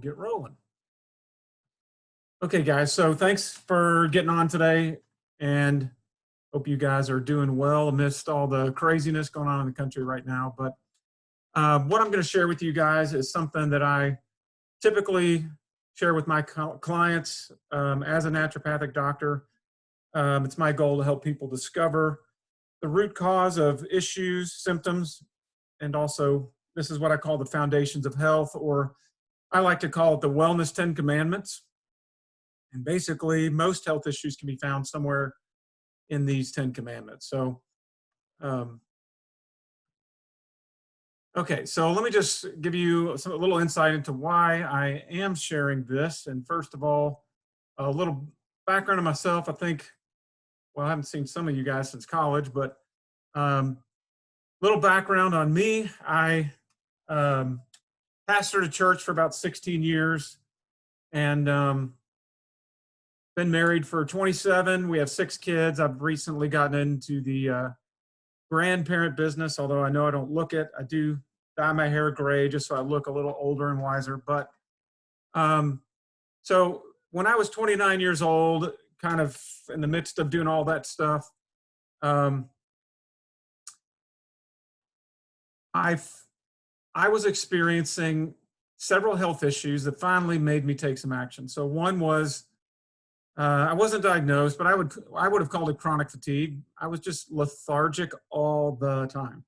Get rolling. Okay, guys. So thanks for getting on today, and hope you guys are doing well amidst all the craziness going on in the country right now. But what I'm going to share with you guys is something that I typically share with my clients as a naturopathic doctor. It's my goal to help people discover the root cause of issues, symptoms, and also this is what I call the foundations of health, or I like to call it the Wellness 10 Commandments. And basically, most health issues can be found somewhere in these 10 commandments. So, um, okay, so let me just give you a little insight into why I am sharing this. And first of all, a little background on myself. I think, well, I haven't seen some of you guys since college, but little background on me. I pastored a church for about 16 years and been married for 27. We have 6 kids. I've recently gotten into the grandparent business, although I know I don't look it. I do dye my hair gray just so I look a little older and wiser. But so when I was 29 years old, kind of in the midst of doing all that stuff, I was experiencing several health issues that finally made me take some action. So one was I wasn't diagnosed, but I would have called it chronic fatigue. I was just lethargic all the time.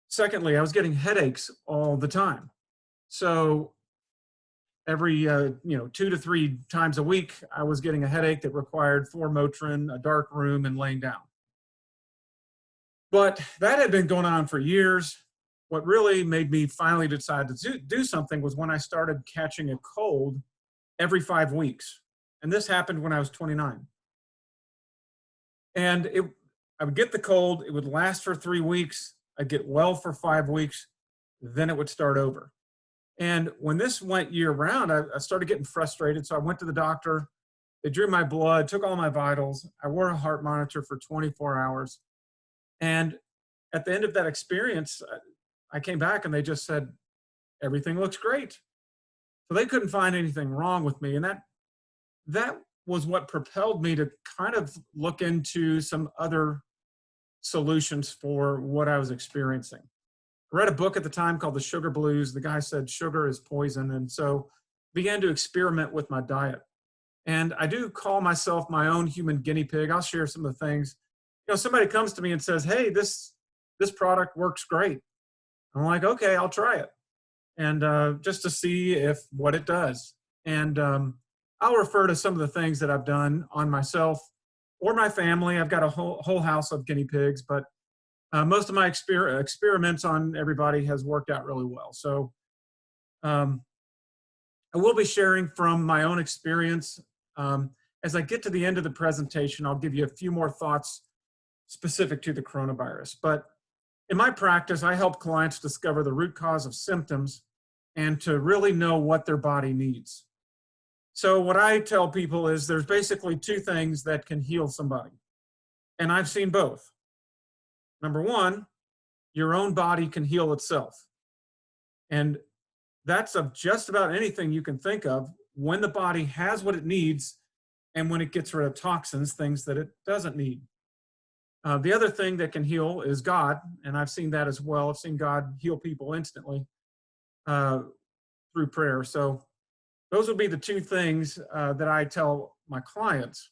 Secondly, I was getting headaches all the time. So every 2 to 3 times a week, I was getting a headache that required 4 Motrin, a dark room, and laying down. But that had been going on for years. What really made me finally decide to do something was when I started catching a cold every 5 weeks. And this happened when I was 29. And I would get the cold, it would last for 3 weeks, I'd get well for 5 weeks, then it would start over. And when this went year round, I started getting frustrated. So I went to the doctor, they drew my blood, took all my vitals, I wore a heart monitor for 24 hours. And at the end of that experience, I came back and they just said, everything looks great. So they couldn't find anything wrong with me. And that was what propelled me to kind of look into some other solutions for what I was experiencing. I read a book at the time called The Sugar Blues. The guy said sugar is poison. And so began to experiment with my diet. And I do call myself my own human guinea pig. I'll share some of the things. Somebody comes to me and says, hey, this product works great. I'm like, okay, I'll try it. And just to see what it does. And I'll refer to some of the things that I've done on myself or my family. I've got a whole house of guinea pigs, but most of my experiments on everybody has worked out really well. So I will be sharing from my own experience. As I get to the end of the presentation, I'll give you a few more thoughts specific to the coronavirus. But in my practice, I help clients discover the root cause of symptoms and to really know what their body needs. So what I tell people is there's basically 2 things that can heal somebody. And I've seen both. Number 1, your own body can heal itself. And that's of just about anything you can think of when the body has what it needs and when it gets rid of toxins, things that it doesn't need. The other thing that can heal is God, and I've seen that as well. I've seen God heal people instantly through prayer. So those would be the 2 things that I tell my clients.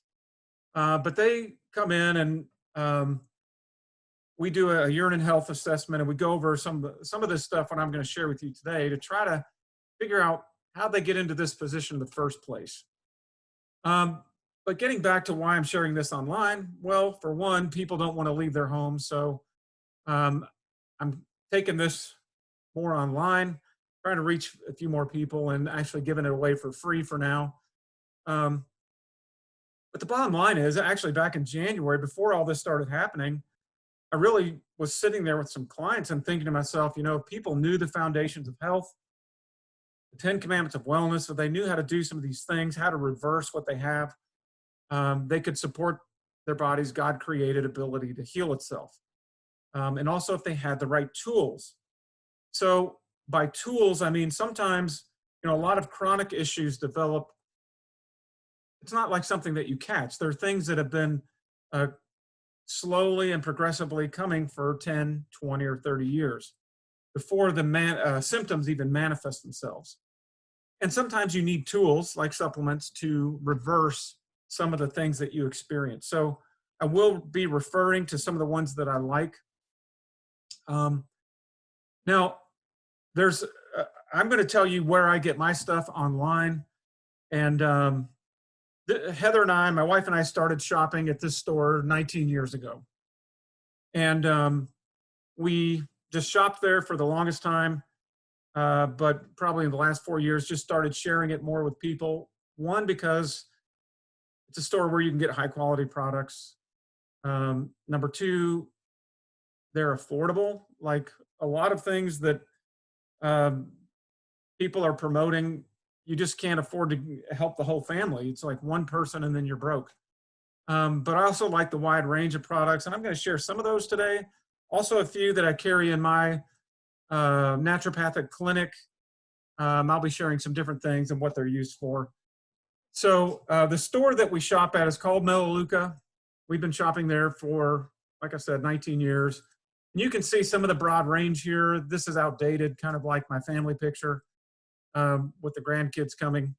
But they come in and we do a urine and health assessment, and we go over some of this stuff what I'm going to share with you today to try to figure out how they get into this position in the first place. But getting back to why I'm sharing this online, well, for one, people don't want to leave their homes. So I'm taking this more online, trying to reach a few more people and actually giving it away for free for now. But the bottom line is actually back in January, before all this started happening, I really was sitting there with some clients and thinking to myself, if people knew the foundations of health, the 10 commandments of wellness, so they knew how to do some of these things, how to reverse what they have, they could support their body's God-created ability to heal itself. And also if they had the right tools. So by tools, I mean, sometimes A lot of chronic issues develop. It's not like something that you catch. There are things that have been uh, slowly and progressively coming for 10, 20, or 30 years before the symptoms even manifest themselves. And sometimes you need tools like supplements to reverse some of the things that you experience. So I will be referring to some of the ones that I like. Now, there's, I'm going to tell you where I get my stuff online. And Heather and I, my wife and I, started shopping at this store 19 years ago. And we just shopped there for the longest time. But probably in the last 4 years, just started sharing it more with people. One, because it's a store where you can get high quality products. Number two, they're affordable. Like a lot of things that people are promoting, you just can't afford to help the whole family. It's like one person and then you're broke. But I also like the wide range of products, and I'm going to share some of those today. Also a few that I carry in my naturopathic clinic. I'll be sharing some different things and what they're used for. So the store that we shop at is called Melaleuca. We've been shopping there for, like I said, 19 years. And you can see some of the broad range here. This is outdated, kind of like my family picture with the grandkids coming.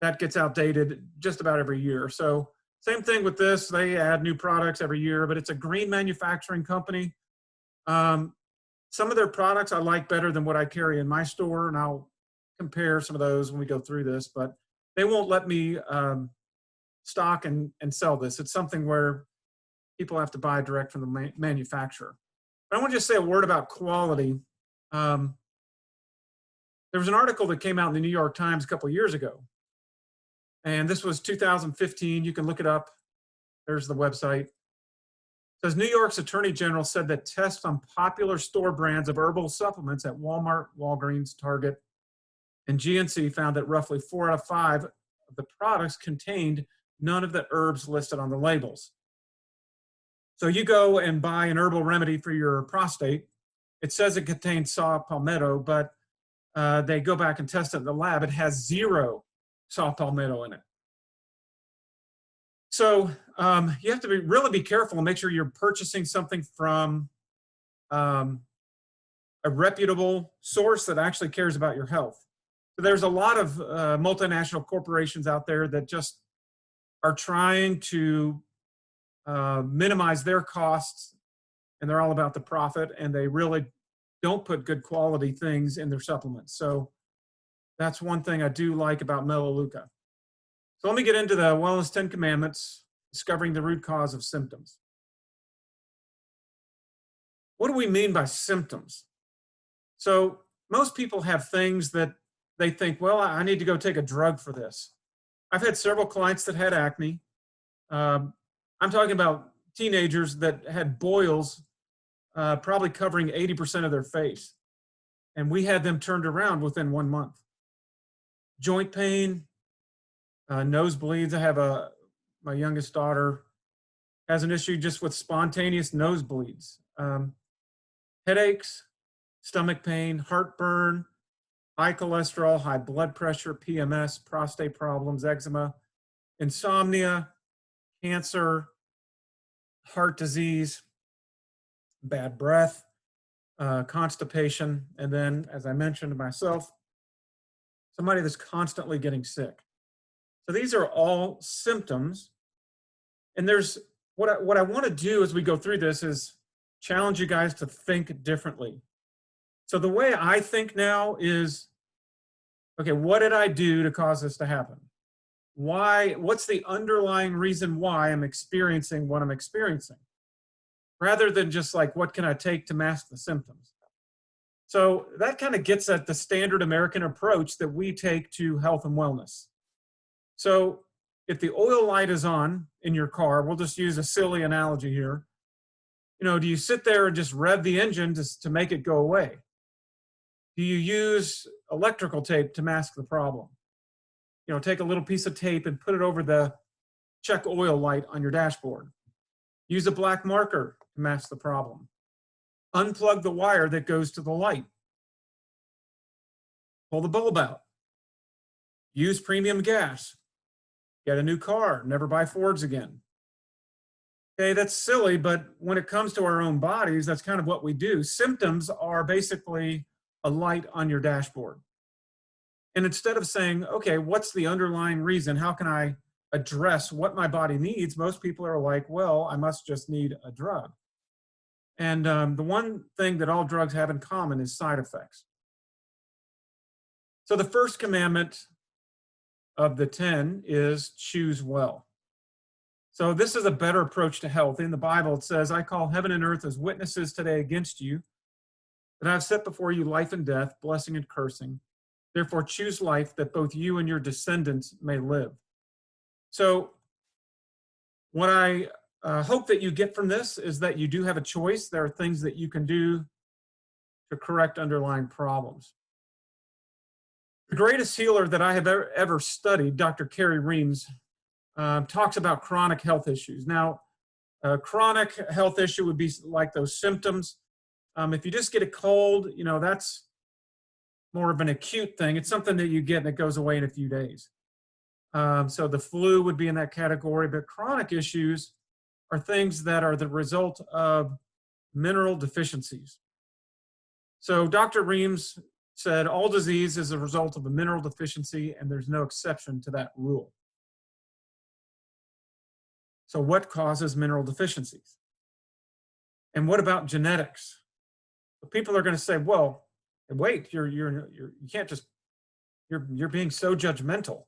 That gets outdated just about every year. So same thing with this. They add new products every year, but it's a green manufacturing company. Some of their products I like better than what I carry in my store, and I'll compare some of those when we go through this, but they won't let me stock and sell this. It's something where people have to buy direct from the manufacturer. But I want to just say a word about quality. There was an article that came out in the New York Times a couple of years ago, and this was 2015. You can look it up. There's the website. It says New York's Attorney General said that tests on popular store brands of herbal supplements at Walmart, Walgreens, Target, and GNC found that roughly 4 out of 5 of the products contained none of the herbs listed on the labels. So you go and buy an herbal remedy for your prostate. It says it contains saw palmetto, but they go back and test it in the lab. It has 0 saw palmetto in it. So you have to really be careful and make sure you're purchasing something from a reputable source that actually cares about your health. So there's a lot of multinational corporations out there that just are trying to minimize their costs, and they're all about the profit, and they really don't put good quality things in their supplements. So that's one thing I do like about Melaleuca. So let me get into the Wellness 10 Commandments, discovering the root cause of symptoms. What do we mean by symptoms? So most people have things that they think, well, I need to go take a drug for this. I've had several clients that had acne. I'm talking about teenagers that had boils probably covering 80% of their face. And we had them turned around within 1 month. Joint pain, nosebleeds. I have my youngest daughter has an issue just with spontaneous nosebleeds. Headaches, stomach pain, heartburn, high cholesterol, high blood pressure, PMS, prostate problems, eczema, insomnia, cancer, heart disease, bad breath, constipation, and then, as I mentioned myself, somebody that's constantly getting sick. So these are all symptoms. And there's what I want to do as we go through this is challenge you guys to think differently. So the way I think now is, okay, what did I do to cause this to happen? What's the underlying reason why I'm experiencing what I'm experiencing? Rather than just like, what can I take to mask the symptoms? So that kind of gets at the standard American approach that we take to health and wellness. So if the oil light is on in your car, we'll just use a silly analogy here. Do you sit there and just rev the engine to make it go away? Do you use electrical tape to mask the problem? Take a little piece of tape and put it over the check oil light on your dashboard. Use a black marker to mask the problem. Unplug the wire that goes to the light. Pull the bulb out. use premium gas, get a new car, never buy Fords again. Okay, that's silly, but when it comes to our own bodies, that's kind of what we do. Symptoms are basically a light on your dashboard. And instead of saying, okay, what's the underlying reason? How can I address what my body needs? Most people are like, well, I must just need a drug. And the one thing that all drugs have in common is side effects. So the first commandment of the 10 is choose well. So this is a better approach to health. In the Bible, it says, I call heaven and earth as witnesses today against you, that I have set before you life and death, blessing and cursing. Therefore, choose life that both you and your descendants may live. So what I hope that you get from this is that you do have a choice. There are things that you can do to correct underlying problems. The greatest healer that I have ever studied, Dr. Carey Reams, talks about chronic health issues. Now, a chronic health issue would be like those symptoms. If you just get a cold, you know, that's more of an acute thing. It's something that you get and it goes away in a few days. So the flu would be in that category, but chronic issues are things that are the result of mineral deficiencies. So Dr. Reams said all disease is a result of a mineral deficiency, and there's no exception to that rule. So what causes mineral deficiencies? And what about genetics? People are going to say, well, wait, you can't just, you're being so judgmental.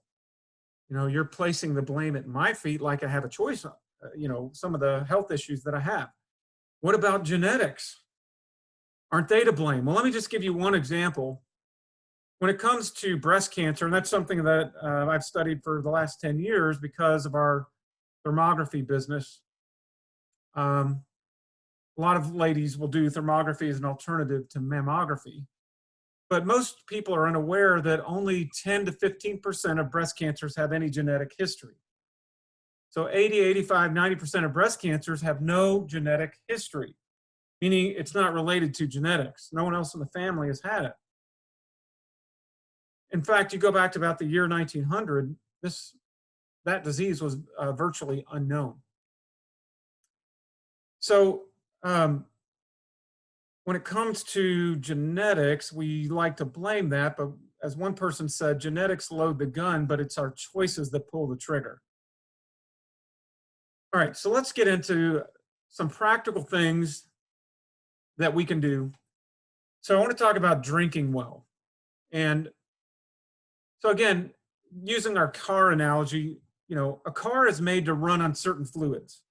You know, you're placing the blame at my feet like I have a choice on, you know, some of the health issues that I have. What about genetics? Aren't they to blame? Well, let me just give you one example. When it comes to breast cancer, and that's something that I've studied for the last 10 years because of our thermography business. A lot of ladies will do thermography as an alternative to mammography. But most people are unaware that only 10 to 15% of breast cancers have any genetic history. So 80, 85, 90% of breast cancers have no genetic history, meaning it's not related to genetics. No one else in the family has had it. In fact, you go back to about the year 1900, that disease was virtually unknown. So when it comes to genetics, we like to blame that, but as one person said, genetics load the gun, but it's our choices that pull the trigger. All right, so let's get into some practical things that we can do. So I want to talk about drinking well. And so again, using our car analogy, you know, a car is made to run on certain fluids.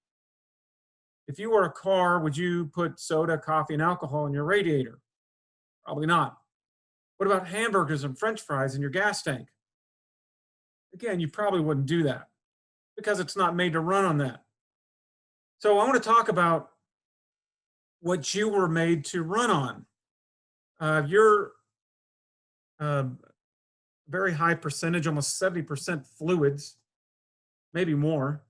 If you were a car, would you put soda, coffee, and alcohol in your radiator? Probably not. What about hamburgers and French fries in your gas tank? Again, you probably wouldn't do that because it's not made to run on that. So I want to talk about what you were made to run on. You're very high percentage, almost 70% fluids, maybe more.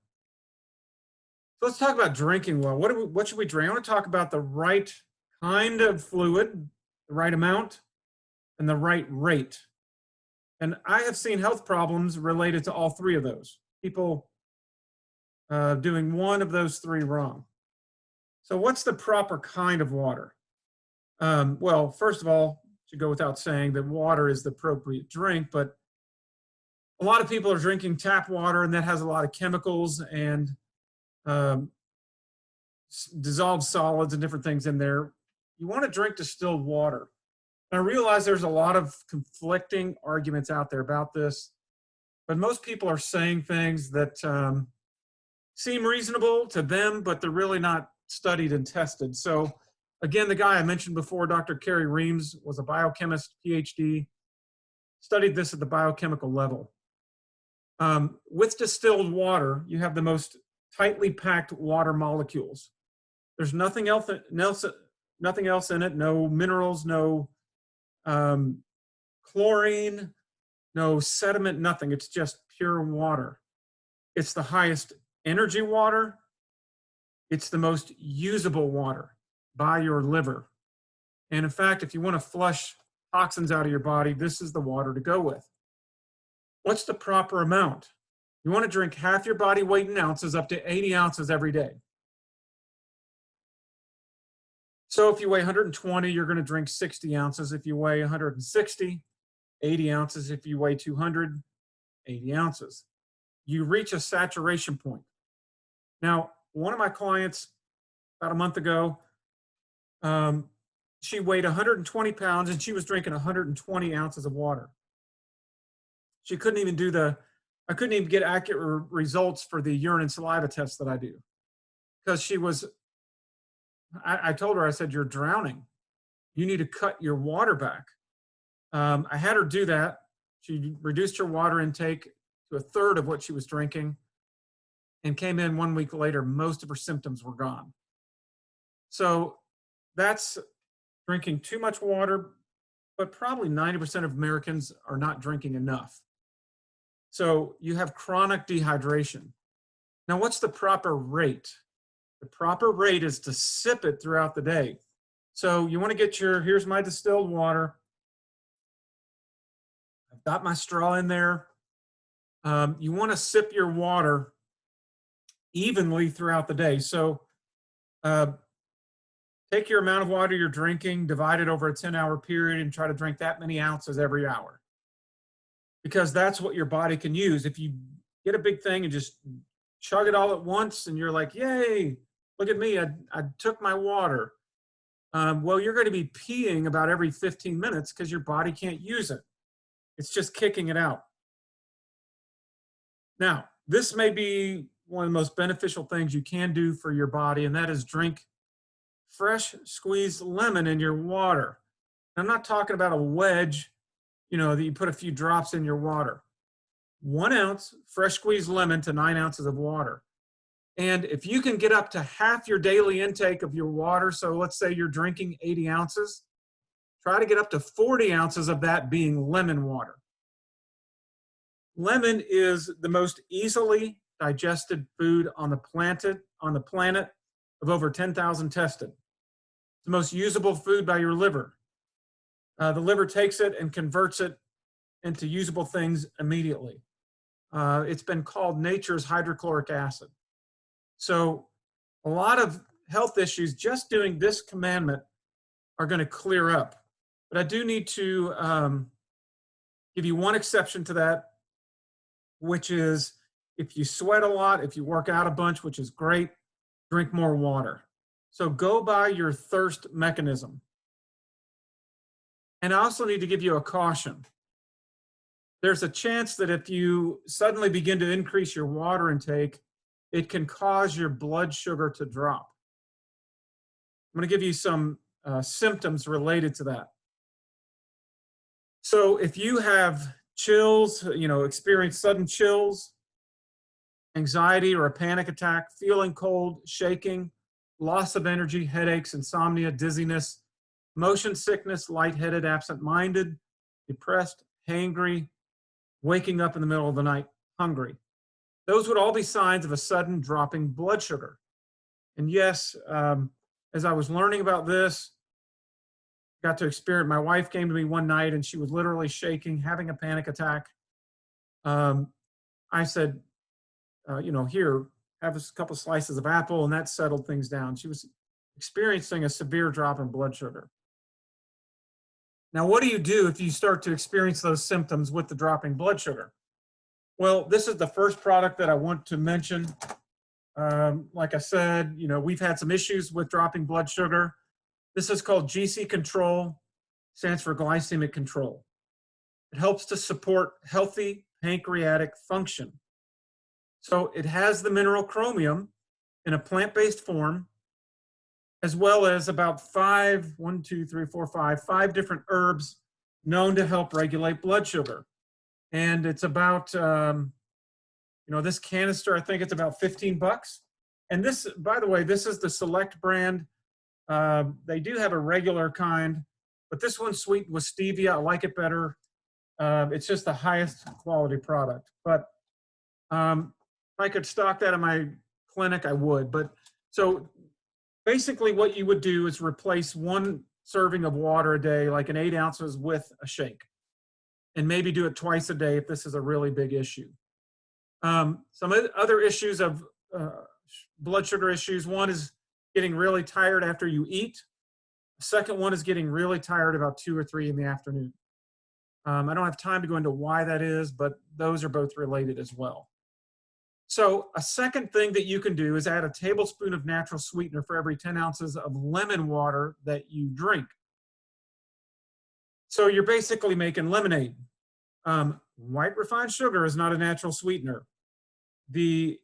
So let's talk about drinking well. What should we drink? I want to talk about the right kind of fluid, the right amount, and the right rate. And I have seen health problems related to all three of those. People doing one of those three wrong. So what's the proper kind of water? Well, first of all, it should go without saying that water is the appropriate drink, but a lot of people are drinking tap water, and that has a lot of chemicals and dissolved solids and different things in there. You want to drink distilled water. And I realize there's a lot of conflicting arguments out there about this, but most people are saying things that seem reasonable to them, but they're really not studied and tested. So again, the guy I mentioned before, Dr. Carey Reams, was a biochemist, PhD, studied this at the biochemical level. With distilled water, you have the most tightly packed water molecules. There's nothing else in it, no minerals, no chlorine, no sediment, nothing. It's just pure water. It's the highest energy water. It's the most usable water by your liver. And in fact, if you want to flush toxins out of your body, this is the water to go with. What's the proper amount? You want to drink half your body weight in ounces, up to 80 ounces every day. So if you weigh 120, you're going to drink 60 ounces. If you weigh 160, 80 ounces. If you weigh 200, 80 ounces. You reach a saturation point. Now, one of my clients about a month ago, she weighed 120 pounds and she was drinking 120 ounces of water. She couldn't even I couldn't even get accurate results for the urine and saliva tests that I do, because I told her, I said, you're drowning. You need to cut your water back. I had her do that. She reduced her water intake to a third of what she was drinking and came in 1 week later. Most of her symptoms were gone. So that's drinking too much water, but probably 90% of Americans are not drinking enough. So you have chronic dehydration. Now, what's the proper rate? The proper rate is to sip it throughout the day. So you want to get here's my distilled water. I've got my straw in there. You want to sip your water evenly throughout the day. So take your amount of water you're drinking, divide it over a 10-hour period, and try to drink that many ounces every hour. Because that's what your body can use. If you get a big thing and just chug it all at once and you're like, yay, look at me, I took my water. Well, you're going to be peeing about every 15 minutes because your body can't use it. It's just kicking it out. Now, this may be one of the most beneficial things you can do for your body, and that is drink fresh squeezed lemon in your water. I'm not talking about a wedge, that you put a few drops in your water. 1 ounce fresh squeezed lemon to 9 ounces of water. And if you can get up to half your daily intake of your water, so let's say you're drinking 80 ounces, try to get up to 40 ounces of that being lemon water. Lemon is the most easily digested food on the planet of over 10,000 tested. It's the most usable food by your liver. The liver takes it and converts it into usable things immediately. It's been called nature's hydrochloric acid. So a lot of health issues just doing this commandment are going to clear up. But I do need to give you one exception to that, which is if you sweat a lot, if you work out a bunch, which is great, drink more water. So go by your thirst mechanism. And I also need to give you a caution. There's a chance that if you suddenly begin to increase your water intake, it can cause your blood sugar to drop. I'm going to give you some symptoms related to that. So if you have chills, experience sudden chills, anxiety or a panic attack, feeling cold, shaking, loss of energy, headaches, insomnia, dizziness, motion sickness, lightheaded, absent-minded, depressed, hangry, waking up in the middle of the night, hungry. Those would all be signs of a sudden dropping blood sugar. And yes, as I was learning about this, got to experience, my wife came to me one night and she was literally shaking, having a panic attack. I said, here, have a couple slices of apple, and that settled things down. She was experiencing a severe drop in blood sugar. Now, what do you do if you start to experience those symptoms with the dropping blood sugar? Well, this is the first product that I want to mention. Like I said, we've had some issues with dropping blood sugar. This is called GC Control, stands for glycemic control. It helps to support healthy pancreatic function. So it has the mineral chromium in a plant-based form, as well as about 5 different herbs known to help regulate blood sugar. And it's about, this canister, I think it's about $15. And this, by the way, this is the Select brand. They do have a regular kind, but this one's sweetened with stevia. I like it better. It's just the highest quality product. But if I could stock that in my clinic, I would. But so basically what you would do is replace 1 serving of water a day, like an 8 ounces, with a shake. and maybe do it twice a day if this is a really big issue. Some other issues of blood sugar issues. One is getting really tired after you eat. The second one is getting really tired about 2 or 3 in the afternoon. I don't have time to go into why that is, but those are both related as well. So a second thing that you can do is add a tablespoon of natural sweetener for every 10 ounces of lemon water that you drink. So you're basically making lemonade. White refined sugar is not a natural sweetener. The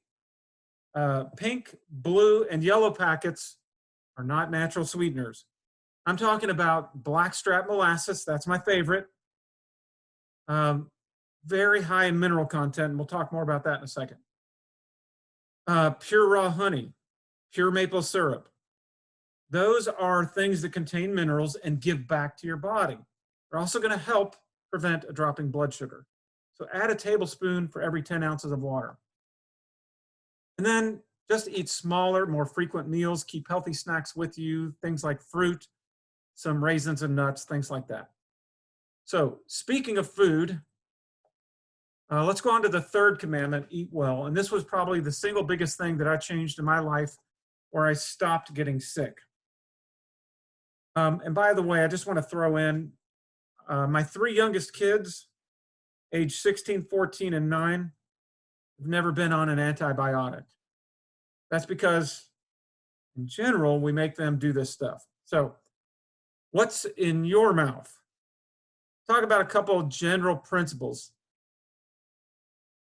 pink, blue, and yellow packets are not natural sweeteners. I'm talking about blackstrap molasses. That's my favorite. Very high in mineral content, and we'll talk more about that in a second. Pure raw honey, pure maple syrup. Those are things that contain minerals and give back to your body. They're also going to help prevent a dropping blood sugar. So add a tablespoon for every 10 ounces of water. And then just eat smaller, more frequent meals. Keep healthy snacks with you, things like fruit, some raisins and nuts, things like that. So speaking of food, let's go on to the third commandment, eat well. And this was probably the single biggest thing that I changed in my life where I stopped getting sick. And by the way, I just want to throw in my 3 youngest kids, age 16, 14, and 9, have never been on an antibiotic. That's because, in general, we make them do this stuff. So what's in your mouth? Talk about a couple of general principles.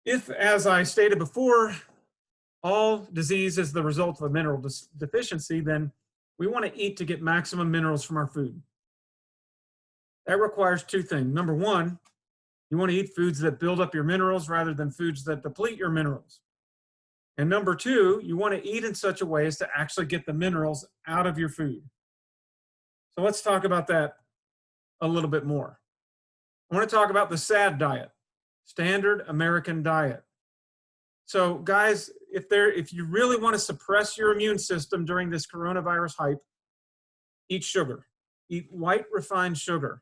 If, as I stated before, all disease is the result of a mineral deficiency, then we want to eat to get maximum minerals from our food. That requires 2 things. Number 1, you want to eat foods that build up your minerals rather than foods that deplete your minerals. And number 2, you want to eat in such a way as to actually get the minerals out of your food. So let's talk about that a little bit more. I want to talk about the SAD diet, Standard American Diet. So guys, if you really want to suppress your immune system during this coronavirus hype, eat sugar. Eat white refined sugar.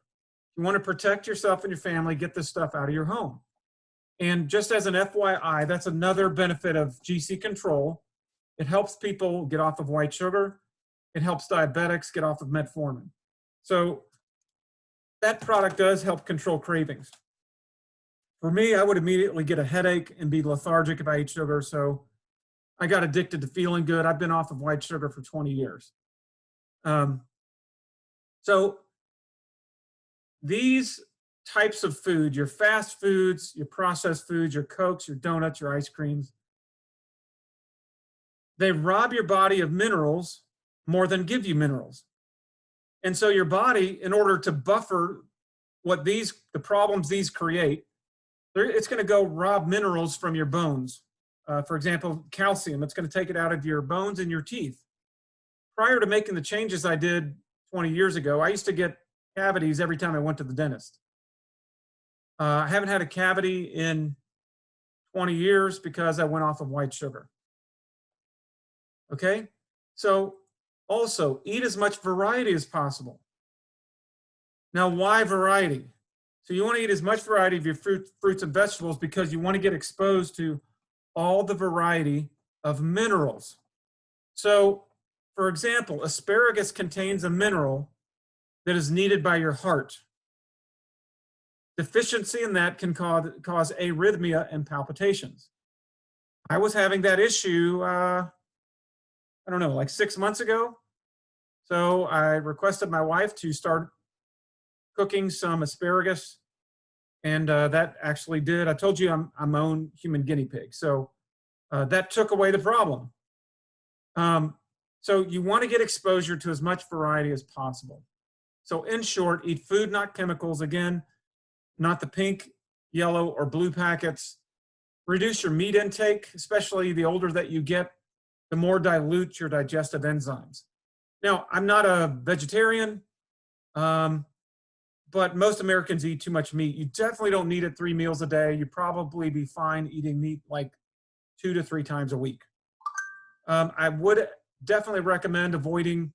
If you want to protect yourself and your family, get this stuff out of your home. And just as an FYI, that's another benefit of GC Control. It helps people get off of white sugar. It helps diabetics get off of metformin. So that product does help control cravings. For me, I would immediately get a headache and be lethargic if I ate sugar. So I got addicted to feeling good. I've been off of white sugar for 20 years. So these types of food, your fast foods, your processed foods, your Cokes, your donuts, your ice creams, they rob your body of minerals more than give you minerals. And so your body, in order to buffer what the problems these create, it's going to go rob minerals from your bones. For example, calcium, it's going to take it out of your bones and your teeth. Prior to making the changes I did 20 years ago, I used to get cavities every time I went to the dentist. I haven't had a cavity in 20 years because I went off of white sugar. Okay? So also, eat as much variety as possible. Now, why variety? So you want to eat as much variety of your fruits and vegetables because you want to get exposed to all the variety of minerals. So, for example, asparagus contains a mineral that is needed by your heart. Deficiency in that can cause arrhythmia and palpitations. I was having that issue, I don't know, like 6 months ago. So I requested my wife to start cooking some asparagus, and that actually did. I told you I'm my own human guinea pig. So that took away the problem. So you want to get exposure to as much variety as possible. So in short, eat food, not chemicals. Again, not the pink, yellow, or blue packets. Reduce your meat intake, especially the older that you get, the more dilute your digestive enzymes. Now, I'm not a vegetarian, but most Americans eat too much meat. You definitely don't need it 3 meals a day. You'd probably be fine eating meat like 2 to 3 times a week. I would definitely recommend avoiding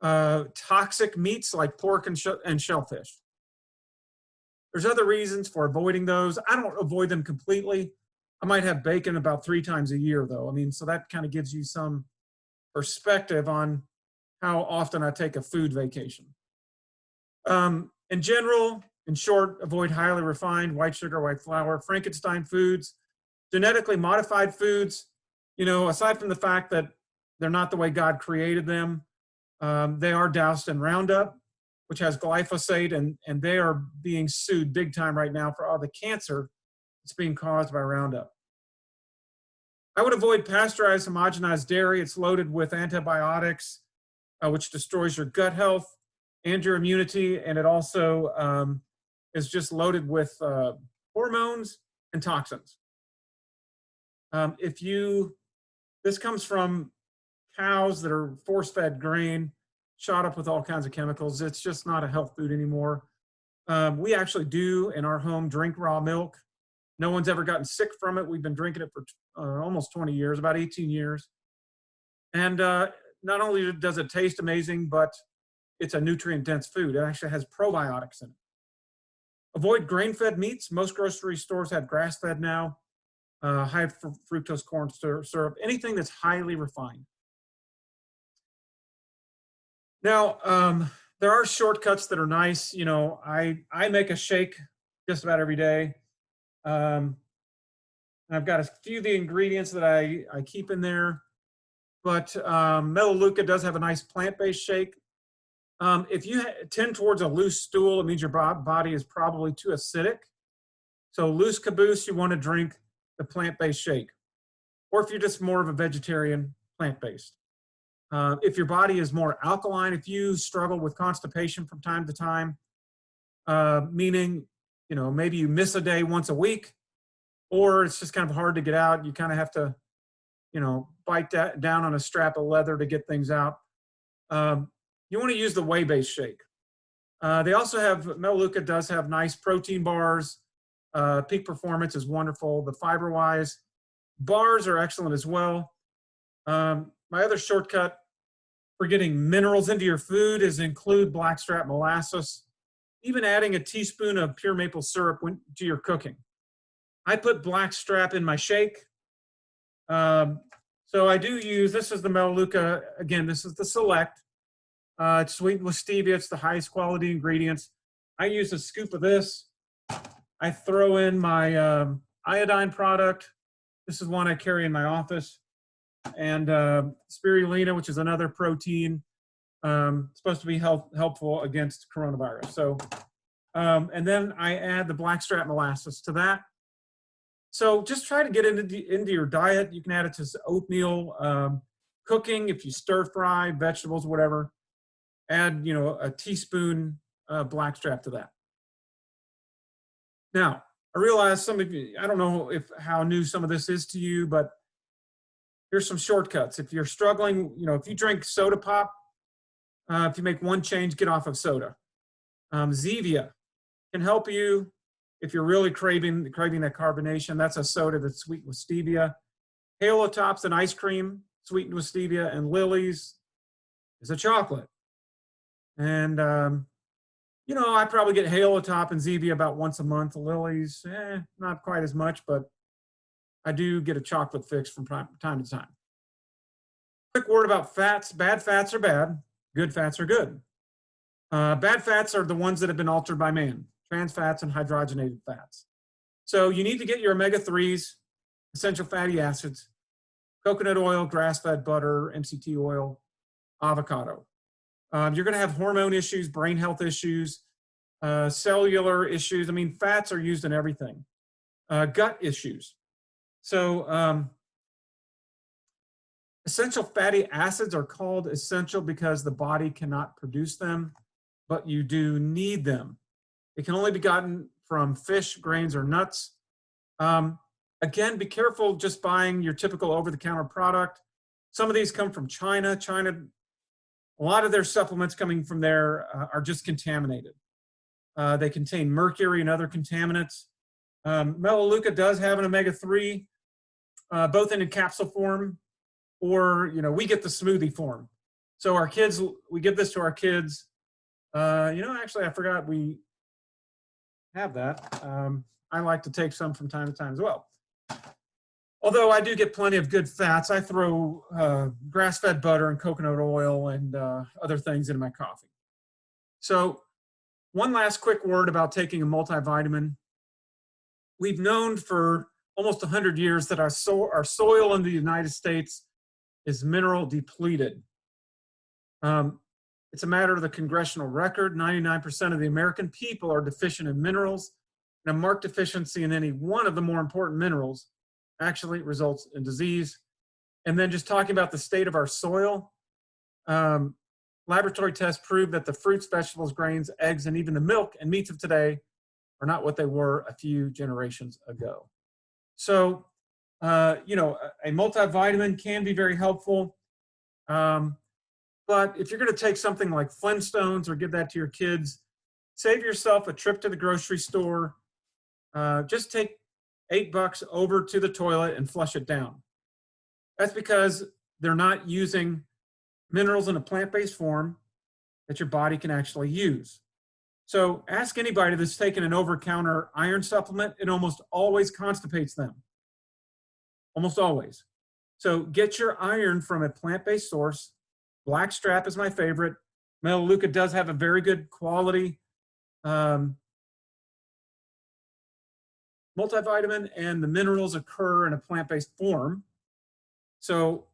toxic meats like pork and shellfish. There's other reasons for avoiding those. I don't avoid them completely. I might have bacon about 3 times a year, though. I mean, so that kind of gives you some perspective on how often I take a food vacation. In general, in short, avoid highly refined white sugar, white flour, Frankenstein foods, genetically modified foods. You know, aside from the fact that they're not the way God created them, they are doused in Roundup, which has glyphosate, and they are being sued big time right now for all the cancer that's being caused by Roundup. I would avoid pasteurized, homogenized dairy. It's loaded with antibiotics, which destroys your gut health and your immunity, and it also is just loaded with hormones and toxins. This comes from cows that are force-fed grain, shot up with all kinds of chemicals. It's just not a health food anymore. We actually do in our home drink raw milk. No one's ever gotten sick from it. We've been drinking it for almost 20 years, about 18 years. And not only does it taste amazing, but it's a nutrient-dense food. It actually has probiotics in it. Avoid grain-fed meats. Most grocery stores have grass-fed now. High fructose corn syrup, anything that's highly refined. Now, there are shortcuts that are nice. You know, I make a shake just about every day. And I've got a few of the ingredients that I keep in there. But Melaleuca does have a nice plant-based shake. If you tend towards a loose stool, it means your body is probably too acidic. So loose caboose, you want to drink the plant-based shake. Or if you're just more of a vegetarian, plant-based. If your body is more alkaline, if you struggle with constipation from time to time, meaning, you know, maybe you miss a day once a week, or it's just kind of hard to get out, you kind of have to, you know, bite down on a strap of leather to get things out. You want to use the whey-based shake. They also have, Melaleuca does have nice protein bars. Peak Performance is wonderful. The fiber-wise bars are excellent as well. My other shortcut for getting minerals into your food is include blackstrap molasses, even adding a teaspoon of pure maple syrup to your cooking. I put blackstrap in my shake. So I do use, this is the Melaleuca, again, this is the Select. It's sweetened with stevia. It's the highest quality ingredients. I use a scoop of this. I throw in my iodine product. This is one I carry in my office. And spirulina, which is another protein, supposed to be helpful against coronavirus. So, and then I add the blackstrap molasses to that. So just try to get into your diet. You can add it to oatmeal, cooking, if you stir fry, vegetables, whatever. Add, you know, a teaspoon blackstrap to that. Now, I realize some of you, I don't know how new some of this is to you, but here's some shortcuts. If you're struggling, you know, if you drink soda pop, if you make one change, get off of soda. Zevia can help you if you're really craving that carbonation. That's a soda that's sweetened with stevia. Halo Top's an ice cream sweetened with stevia, and Lily's is a chocolate. And, you know, I probably get Halo Top and Zevia about once a month. Lily's, not quite as much, but I do get a chocolate fix from time to time. Quick word about fats. Bad fats are bad. Good fats are good. Bad fats are the ones that have been altered by man. Trans fats and hydrogenated fats. So you need to get your omega-3s, essential fatty acids, coconut oil, grass-fed butter, MCT oil, avocado. You're going to have hormone issues, brain health issues, cellular issues. I mean, fats are used in everything. Gut issues. So essential fatty acids are called essential because the body cannot produce them, but you do need them. It can only be gotten from fish, grains, or nuts. Again, be careful just buying your typical over-the-counter product. Some of these come from China. A lot of their supplements coming from there are just contaminated. They contain mercury and other contaminants. Melaleuca does have an omega-3, both in a capsule form, or, you know, we get the smoothie form. So our kids, we give this to our kids. You know, actually, I forgot have that. I like to take some from time to time as well. Although I do get plenty of good fats, I throw grass-fed butter and coconut oil and other things into my coffee. So one last quick word about taking a multivitamin. We've known for almost 100 years that our soil in the United States is mineral depleted. It's a matter of the congressional record. 99% of the American people are deficient in minerals, and a marked deficiency in any one of the more important minerals actually results in disease. And then just talking about the state of our soil, laboratory tests prove that the fruits, vegetables, grains, eggs, and even the milk and meats of today are not what they were a few generations ago. So, you know, a multivitamin can be very helpful. But if you're going to take something like Flintstones or give that to your kids, save yourself a trip to the grocery store. Just take $8 over to the toilet and flush it down. That's because they're not using minerals in a plant-based form that your body can actually use. So ask anybody that's taken an over-the-counter iron supplement, it almost always constipates them. Almost always. So get your iron from a plant-based source. Blackstrap is my favorite. Melaleuca does have a very good quality multivitamin, and the minerals occur in a plant-based form. So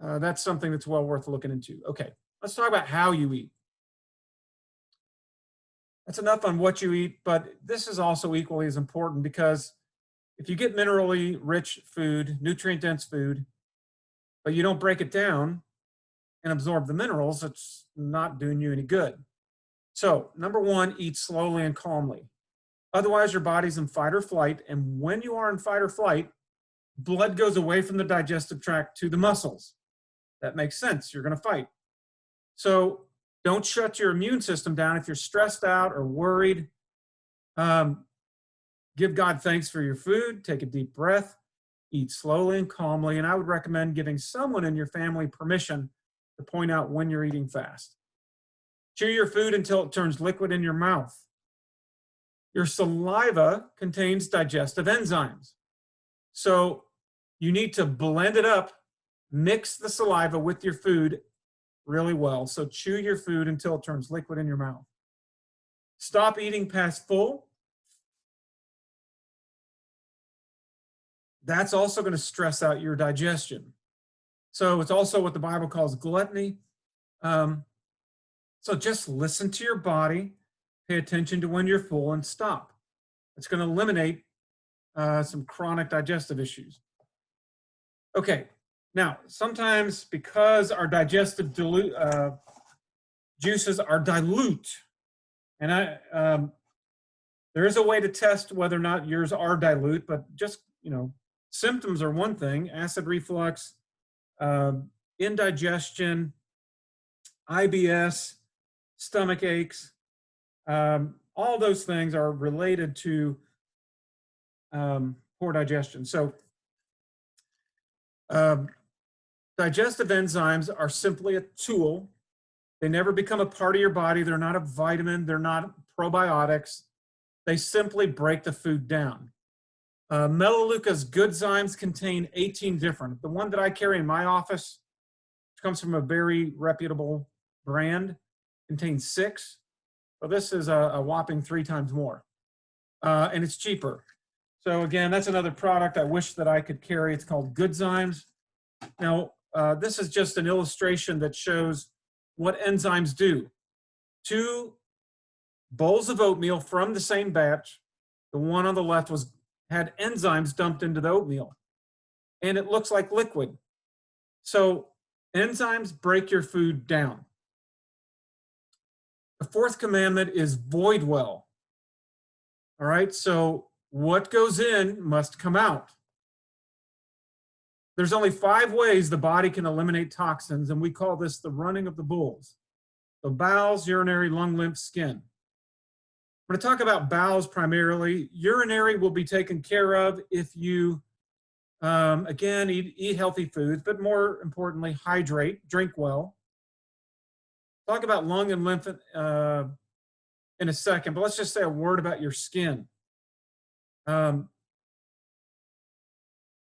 that's something that's well worth looking into. Okay, let's talk about how you eat. That's enough on what you eat, but this is also equally as important, because if you get minerally rich food, nutrient-dense food, but you don't break it down and absorb the minerals, it's not doing you any good. So, number one, eat slowly and calmly. Otherwise, your body's in fight or flight, and when you are in fight or flight, blood goes away from the digestive tract to the muscles. That makes sense. You're going to fight. So don't shut your immune system down if you're stressed out or worried. Give God thanks for your food. Take a deep breath. Eat slowly and calmly. And I would recommend giving someone in your family permission to point out when you're eating fast. Chew your food until it turns liquid in your mouth. Your saliva contains digestive enzymes. So you need to blend it up, mix the saliva with your food really well. So chew your food until it turns liquid in your mouth. Stop eating past full. That's also going to stress out your digestion. So it's also what the Bible calls gluttony. So just listen to your body, pay attention to when you're full, and stop. It's going to eliminate some chronic digestive issues. Okay, now sometimes because our digestive juices are dilute, and there is a way to test whether or not yours are dilute, but just, you know, symptoms are one thing: acid reflux, indigestion, IBS, stomach aches. All those things are related to poor digestion. So digestive enzymes are simply a tool. They never become a part of your body. They're not a vitamin. They're not probiotics. They simply break the food down. Melaleuca's Goodzymes contain 18 different. The one that I carry in my office, which comes from a very reputable brand, contains 6. Well, this is a whopping 3 times more, and it's cheaper. So again, that's another product I wish that I could carry. It's called Goodzymes. Now, this is just an illustration that shows what enzymes do. 2 bowls of oatmeal from the same batch. The one on the left had enzymes dumped into the oatmeal, and it looks like liquid. So enzymes break your food down. The 4th commandment is void well. All right, so what goes in must come out. There's only 5 ways the body can eliminate toxins, and we call this the running of the bulls. So bowels, urinary, lung, lymph, skin. I'm going to talk about bowels primarily. Urinary will be taken care of if you, again, eat healthy foods, but more importantly, hydrate, drink well. Talk about lung and lymph in a second, but let's just say a word about your skin. Um,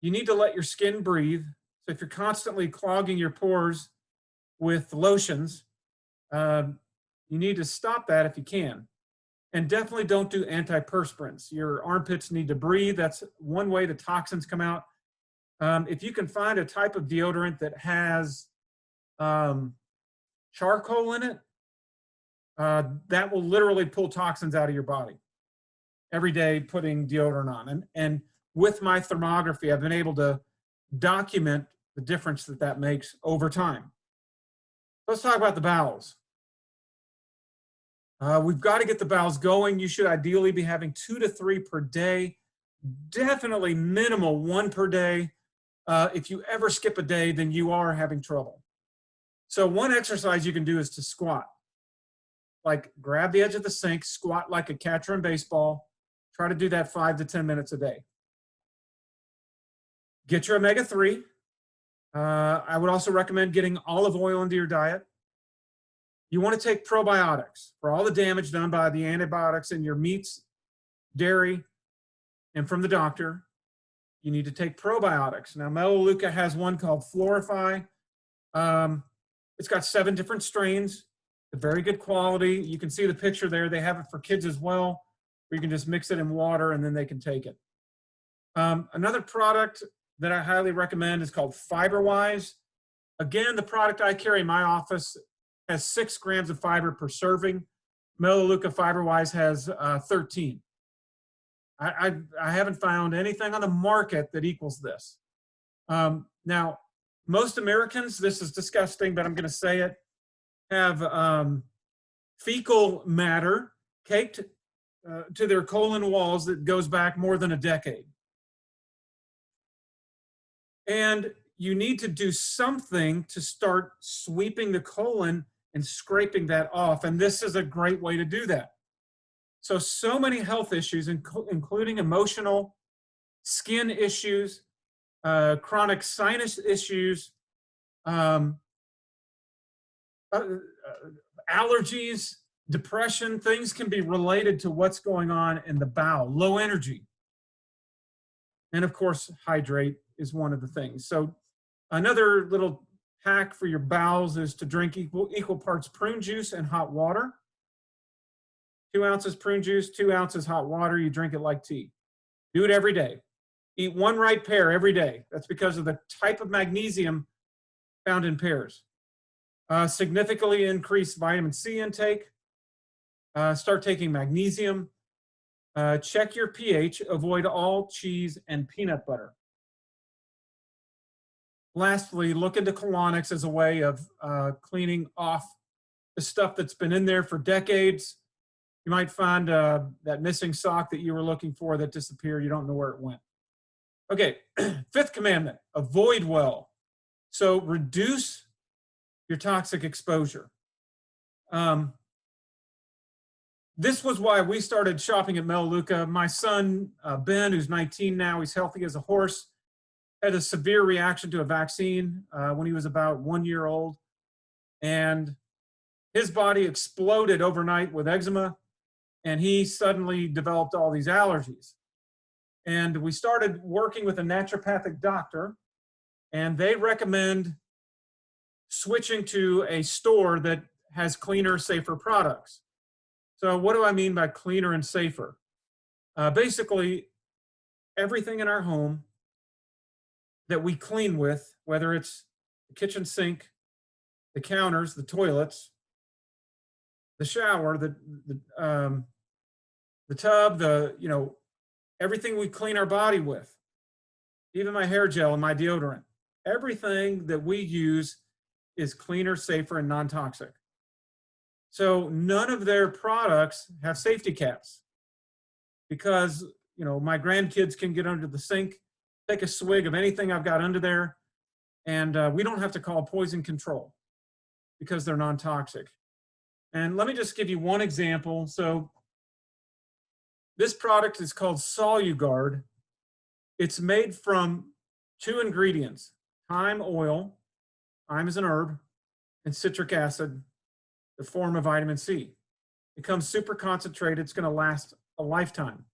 you need to let your skin breathe. So if you're constantly clogging your pores with lotions, um, you need to stop that if you can. And definitely don't do antiperspirants. Your armpits need to breathe. That's one way the toxins come out. If you can find a type of deodorant that has charcoal in it, that will literally pull toxins out of your body every day putting deodorant on. And with my thermography, I've been able to document the difference that that makes over time. Let's talk about the bowels. We've got to get the bowels going. You should ideally be having 2 to 3 per day, definitely minimal 1 per day. If you ever skip a day, then you are having trouble. So one exercise you can do is to squat. Like grab the edge of the sink, squat like a catcher in baseball. Try to do that 5 to 10 minutes a day. Get your omega-3. I would also recommend getting olive oil into your diet. You want to take probiotics for all the damage done by the antibiotics in your meats, dairy, and from the doctor. You need to take probiotics. Now, Melaleuca has one called Florify. It's got 7 different strains, very good quality. You can see the picture there. They have it for kids as well, where you can just mix it in water and then they can take it. Another product that I highly recommend is called FiberWise. Again, the product I carry in my office has 6 grams of fiber per serving. Melaleuca FiberWise has 13. I haven't found anything on the market that equals this. Now, most Americans, this is disgusting, but I'm going to say it, have fecal matter caked to their colon walls that goes back more than a decade. And you need to do something to start sweeping the colon and scraping that off. And this is a great way to do that. So many health issues, including emotional, skin issues, chronic sinus issues, allergies, depression, things can be related to what's going on in the bowel, low energy. And of course, hydrate is one of the things. So another little hack for your bowels is to drink equal parts prune juice and hot water. 2 ounces prune juice, 2 ounces hot water. You drink it like tea. Do it every day. Eat 1 ripe pear every day. That's because of the type of magnesium found in pears. Significantly increase vitamin C intake. Start taking magnesium. Check your pH. Avoid all cheese and peanut butter. Lastly, look into colonics as a way of cleaning off the stuff that's been in there for decades. You might find that missing sock that you were looking for that disappeared. You don't know where it went. Okay, 5th commandment, avoid well. So reduce your toxic exposure. This was why we started shopping at Melaleuca. My son, Ben, who's 19 now, he's healthy as a horse, had a severe reaction to a vaccine when he was about 1 year old. And his body exploded overnight with eczema, and he suddenly developed all these allergies. And we started working with a naturopathic doctor, and they recommend switching to a store that has cleaner, safer products. So what do I mean by cleaner and safer? Basically, everything in our home that we clean with, whether it's the kitchen sink, the counters, the toilets, the shower, the tub, everything we clean our body with, even my hair gel and my deodorant, everything that we use is cleaner, safer, and non-toxic. So none of their products have safety caps because, my grandkids can get under the sink, take a swig of anything I've got under there, and we don't have to call poison control because they're non-toxic. And let me just give you one example. So this product is called Soluguard. It's made from 2 ingredients, thyme oil, thyme is an herb, and citric acid, the form of vitamin C. It comes super concentrated. It's going to last a lifetime.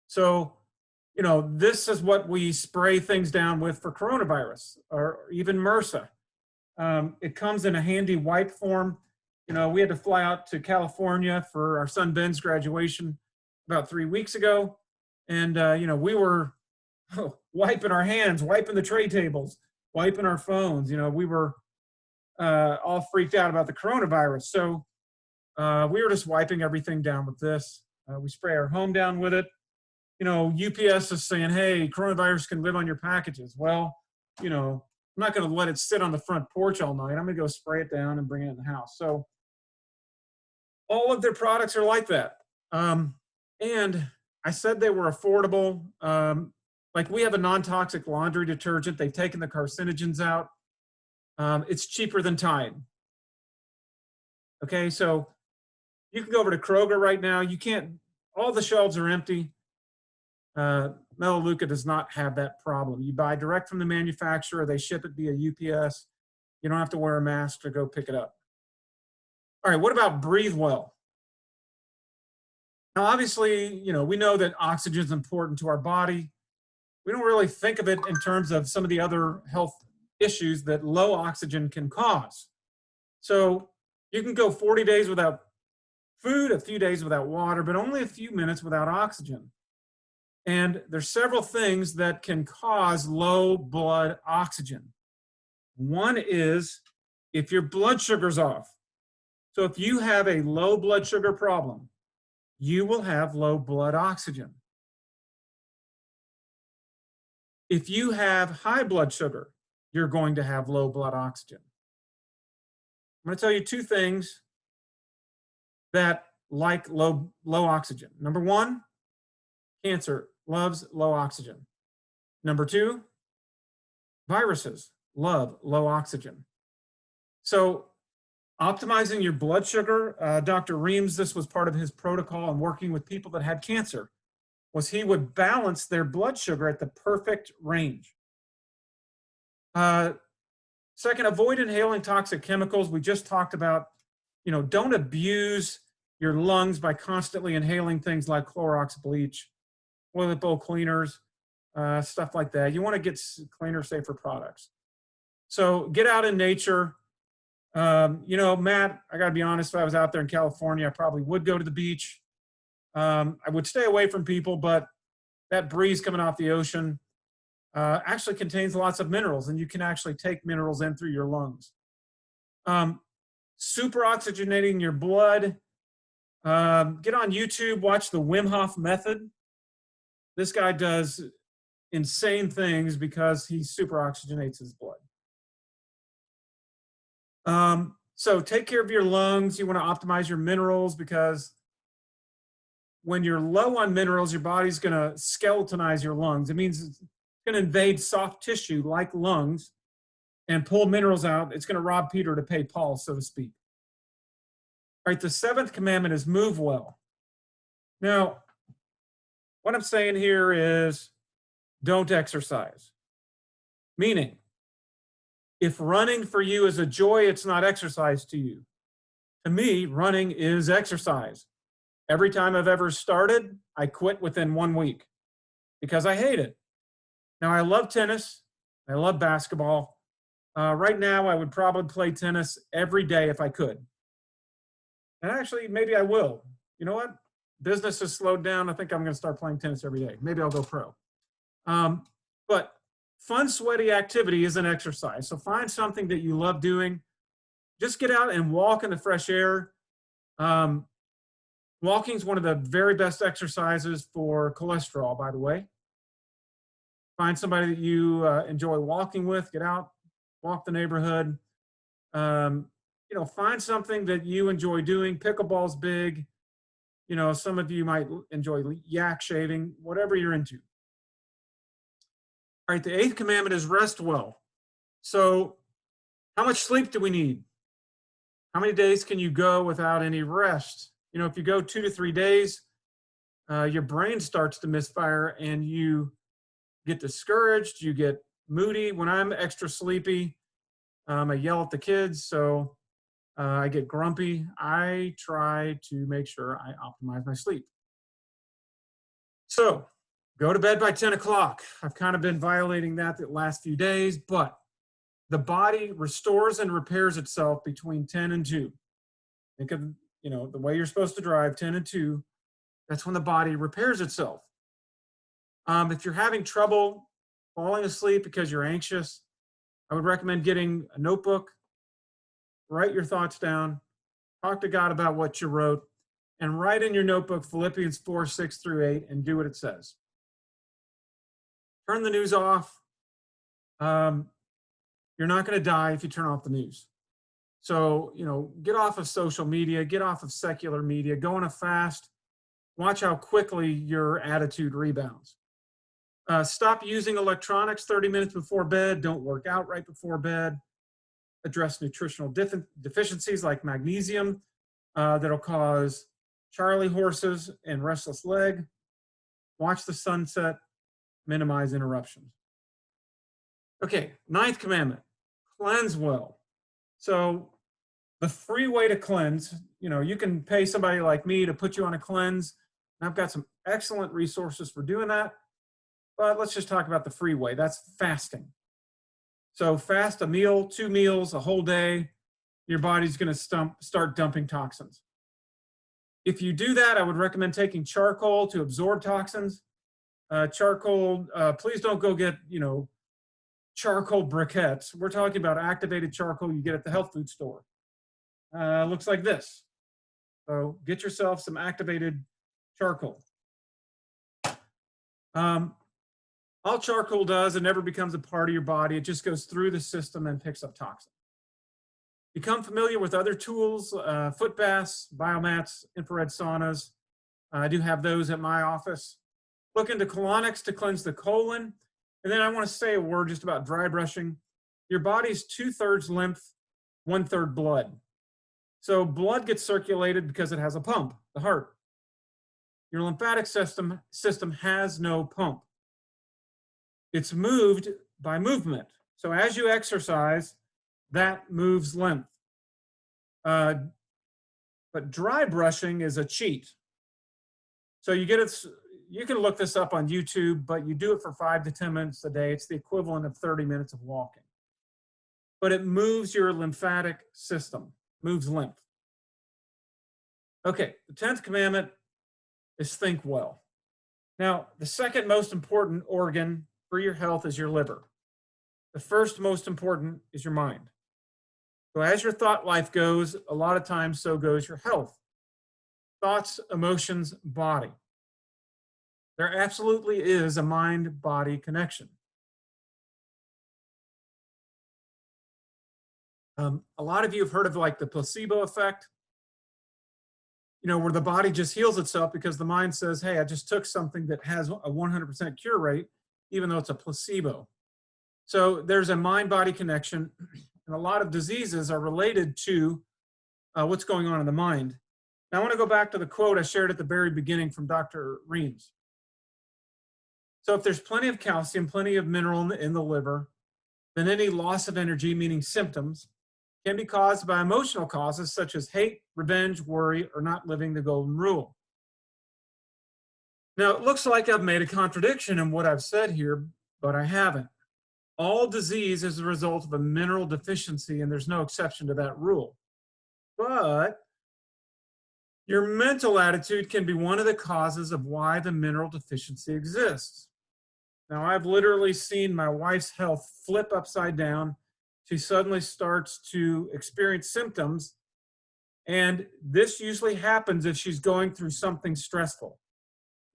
So, you know, this is what we spray things down with for coronavirus or even MRSA. It comes in a handy wipe form. You know, we had to fly out to California for our son Ben's graduation about 3 weeks ago. And, you know, we were wiping our hands, wiping the tray tables, wiping our phones. You know, we were all freaked out about the coronavirus. So we were just wiping everything down with this. We spray our home down with it. You know, UPS is saying, hey, coronavirus can live on your packages. Well, you know, I'm not going to let it sit on the front porch all night. I'm going to go spray it down and bring it in the house. So all of their products are like that. And I said they were affordable. Like we have a non-toxic laundry detergent. They've taken the carcinogens out. It's cheaper than Tide. Okay, so you can go over to Kroger right now. You can't, all the shelves are empty. Melaleuca does not have that problem. You buy direct from the manufacturer. They ship it via UPS. You don't have to wear a mask to go pick it up. All right, what about Breathe Well? Now, obviously, you know, we know that oxygen is important to our body. We don't really think of it in terms of some of the other health issues that low oxygen can cause. So you can go 40 days without food, a few days without water, but only a few minutes without oxygen. And there's several things that can cause low blood oxygen. One is if your blood sugar's off. So if you have a low blood sugar problem, you will have low blood oxygen. If you have high blood sugar, you're going to have low blood oxygen. I'm going to tell you two things that like low oxygen. Number one, cancer loves low oxygen. Number two, viruses love low oxygen. So optimizing your blood sugar, Dr. Reams, this was part of his protocol in working with people that had cancer, was he would balance their blood sugar at the perfect range. Second, avoid inhaling toxic chemicals. We just talked about, you know, don't abuse your lungs by constantly inhaling things like Clorox bleach, toilet bowl cleaners, stuff like that. You want to get cleaner, safer products. So get out in nature. You know, Matt, I got to be honest, if I was out there in California, I probably would go to the beach. I would stay away from people, but that breeze coming off the ocean actually contains lots of minerals, and you can actually take minerals in through your lungs. Super oxygenating your blood. Get on YouTube, watch the Wim Hof method. This guy does insane things because he super oxygenates his blood. So take care of your lungs. You want to optimize your minerals because when you're low on minerals, your body's going to skeletonize your lungs. It means it's going to invade soft tissue like lungs and pull minerals out. It's going to rob Peter to pay Paul, so to speak. All right, the seventh commandment is move well. Now, what I'm saying here is don't exercise. Meaning, if running for you is a joy, it's not exercise to you. To me, running is exercise. Every time I've ever started, I quit within 1 week because I hate it. Now, I love tennis. I love basketball. Right now, I would probably play tennis every day if I could. And actually, maybe I will. You know what? Business has slowed down. I think I'm going to start playing tennis every day. Maybe I'll go pro. But fun, sweaty activity is an exercise. So find something that you love doing. Just get out and walk in the fresh air. Walking is one of the very best exercises for cholesterol, by the way. Find somebody that you enjoy walking with. Get out, walk the neighborhood. You know, find something that you enjoy doing. Pickleball's big. You know, some of you might enjoy yak shaving, whatever you're into. All right, the eighth commandment is rest well. So how much sleep do we need? How many days can you go without any rest? You know, if you go 2 to 3 days, your brain starts to misfire and you get discouraged, you get moody. When I'm extra sleepy, I yell at the kids. So I get grumpy. I try to make sure I optimize my sleep. So go to bed by 10 o'clock. I've kind of been violating that the last few days, but the body restores and repairs itself between 10 and 2. Think of, the way you're supposed to drive, 10 and 2. That's when the body repairs itself. If you're having trouble falling asleep because you're anxious, I would recommend getting a notebook, write your thoughts down, talk to God about what you wrote, and write in your notebook Philippians 4:6-8 and do what it says. Turn the news off. You're not going to die if you turn off the news. So, get off of social media, get off of secular media, go on a fast, watch how quickly your attitude rebounds. Stop using electronics 30 minutes before bed. Don't work out right before bed. Address nutritional deficiencies like magnesium that'll cause Charlie horses and restless leg. Watch the sunset. Minimize interruptions. Okay, 9th commandment, cleanse well. So the free way to cleanse, you can pay somebody like me to put you on a cleanse. And I've got some excellent resources for doing that. But let's just talk about the free way. That's fasting. So fast a meal, 2 meals, a whole day. Your body's going to start dumping toxins. If you do that, I would recommend taking charcoal to absorb toxins. Charcoal, please don't go get, charcoal briquettes. We're talking about activated charcoal you get at the health food store. Looks like this. So get yourself some activated charcoal. All charcoal does, it never becomes a part of your body. It just goes through the system and picks up toxins. Become familiar with other tools, foot baths, biomats, infrared saunas. I do have those at my office. Look into colonics to cleanse the colon. And then I want to say a word just about dry brushing. Your body's 2/3 lymph, 1/3 blood. So blood gets circulated because it has a pump, the heart. Your lymphatic system has no pump. It's moved by movement. So as you exercise, that moves lymph. But dry brushing is a cheat. So you can look this up on YouTube, but you do it for 5 to 10 minutes a day. It's the equivalent of 30 minutes of walking. But it moves your lymphatic system, moves lymph. Okay, the 10th commandment is think well. Now, the second most important organ for your health is your liver. The first most important is your mind. So as your thought life goes, a lot of times so goes your health. Thoughts, emotions, body. There absolutely is a mind-body connection. A lot of you have heard of like the placebo effect, where the body just heals itself because the mind says, hey, I just took something that has a 100% cure rate, even though it's a placebo. So there's a mind-body connection, and a lot of diseases are related to what's going on in the mind. Now I want to go back to the quote I shared at the very beginning from Dr. Reams. So if there's plenty of calcium, plenty of mineral in the liver, then any loss of energy, meaning symptoms, can be caused by emotional causes such as hate, revenge, worry, or not living the golden rule. Now, it looks like I've made a contradiction in what I've said here, but I haven't. All disease is a result of a mineral deficiency, and there's no exception to that rule. But your mental attitude can be one of the causes of why the mineral deficiency exists. Now, I've literally seen my wife's health flip upside down. She suddenly starts to experience symptoms, and this usually happens if she's going through something stressful.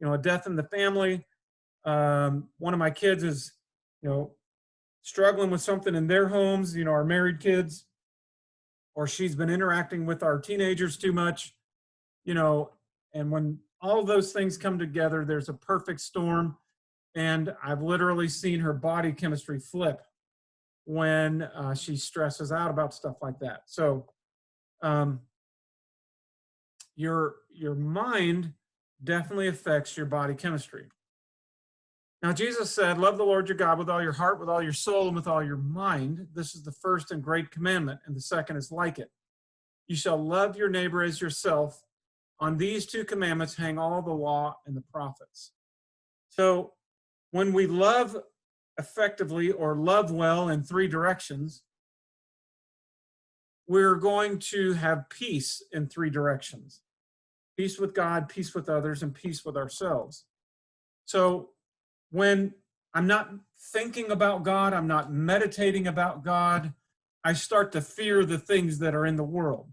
A death in the family. One of my kids is, struggling with something in their homes, our married kids, or she's been interacting with our teenagers too much, and when all of those things come together, there's a perfect storm. And I've literally seen her body chemistry flip when she stresses out about stuff like that. So your mind definitely affects your body chemistry. Now, Jesus said, love the Lord your God with all your heart, with all your soul, and with all your mind. This is the first and great commandment, and the second is like it. You shall love your neighbor as yourself. On these two commandments hang all the law and the prophets. So when we love effectively or love well in three directions, we're going to have peace in three directions. Peace with God, peace with others, and peace with ourselves. So when I'm not thinking about God, I'm not meditating about God, I start to fear the things that are in the world.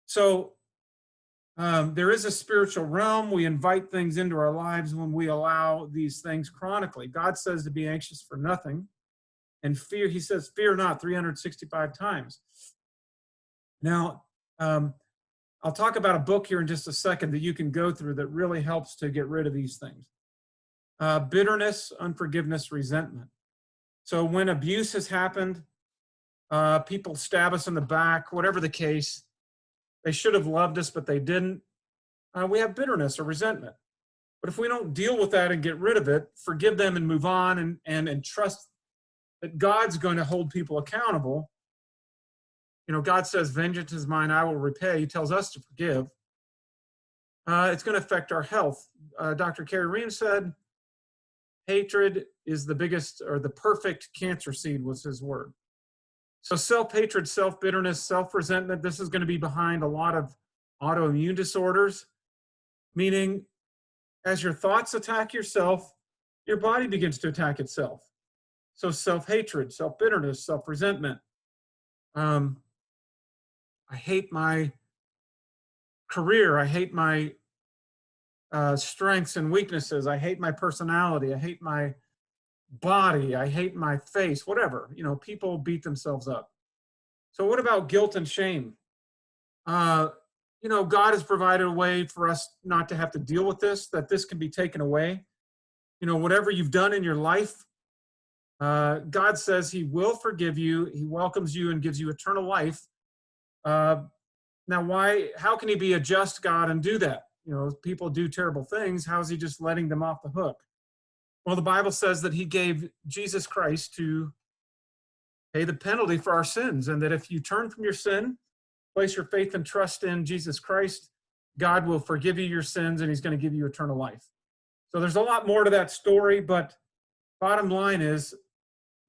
So there is a spiritual realm. We invite things into our lives when we allow these things chronically. God says to be anxious for nothing. And fear, he says, fear not 365 times. Now, I'll talk about a book here in just a second that you can go through that really helps to get rid of these things. Bitterness, unforgiveness, resentment. So when abuse has happened, people stab us in the back, whatever the case, they should have loved us, but they didn't. We have bitterness or resentment. But if we don't deal with that and get rid of it, forgive them and move on and trust that God's going to hold people accountable. You know, God says, vengeance is mine, I will repay. He tells us to forgive. It's going to affect our health. Dr. Carey Ream said, hatred is the biggest or the perfect cancer seed was his word. So self-hatred, self-bitterness, self-resentment, this is going to be behind a lot of autoimmune disorders, meaning as your thoughts attack yourself, your body begins to attack itself. So self-hatred, self-bitterness, self-resentment. I hate my career. I hate my strengths and weaknesses. I hate my personality. I hate my body. I hate my face, whatever. You know, people beat themselves up. So what about guilt and shame? You know, God has provided a way for us not to have to deal with this, that this can be taken away. You know, whatever you've done in your life, God says he will forgive you. He welcomes you and gives you eternal life. Now, how can he be a just God and do that? You know, people do terrible things. How is he just letting them off the hook? Well, the Bible says that he gave Jesus Christ to pay the penalty for our sins, and that if you turn from your sin, place your faith and trust in Jesus Christ, God will forgive you your sins and he's going to give you eternal life. So there's a lot more to that story, but bottom line is